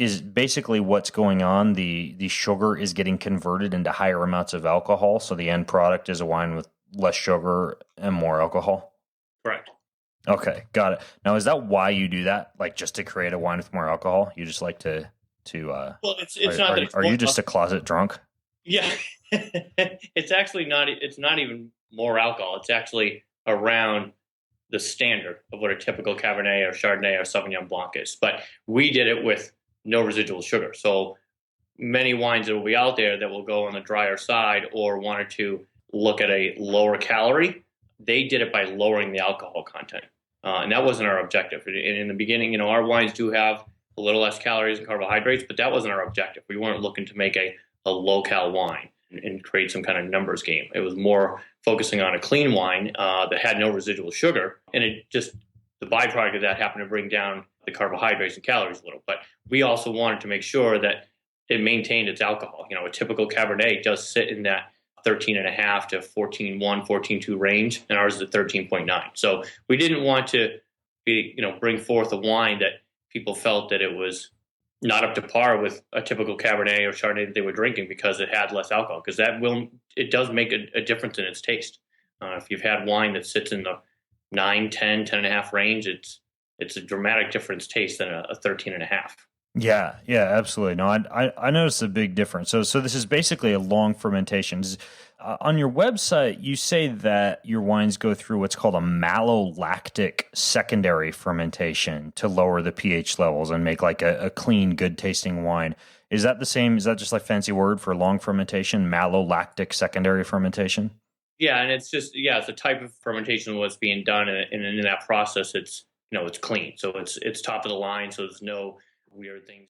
is basically what's going on. The sugar is getting converted into higher amounts of alcohol, so the end product is a wine with less sugar and more alcohol. Correct. Okay, got it. Now, is that why you do that? Like just to create a wine with more alcohol? You just like to Well, it's not that it's are more, you just a closet drunk? yeah. It's actually not. It's not even more alcohol. It's actually around the standard of what a typical Cabernet or Chardonnay or Sauvignon Blanc is. But we did it with no residual sugar. So many wines that will be out there that will go on the drier side or wanted to look at a lower calorie, they did it by lowering the alcohol content. And that wasn't our objective. In the beginning, our wines do have a little less calories and carbohydrates, but that wasn't our objective. We weren't looking to make a low-cal wine and create some kind of numbers game. It was more focusing on a clean wine that had no residual sugar. And it just, the byproduct of that happened to bring down the carbohydrates and calories a little. But we also wanted to make sure that it maintained its alcohol. A typical Cabernet does sit in that 13.5 to 14.1, 14.2 range, and ours is at 13.9. So we didn't want to bring forth a wine that people felt that it was not up to par with a typical Cabernet or Chardonnay that they were drinking because it had less alcohol. Because it does make a difference in its taste. If you've had wine that sits in the 9, 10, 10.5 range, it's a dramatic difference taste than a 13.5. Yeah, absolutely. No, I noticed a big difference. So this is basically a long fermentation. On your website, you say that your wines go through what's called a malolactic secondary fermentation to lower the pH levels and make like a clean, good tasting wine. Is that the same? Is that just like fancy word for long fermentation, malolactic secondary fermentation? Yeah, and it's just, it's a type of fermentation what's being done, and in that process, it's it's clean, so it's top of the line, so there's no weird things.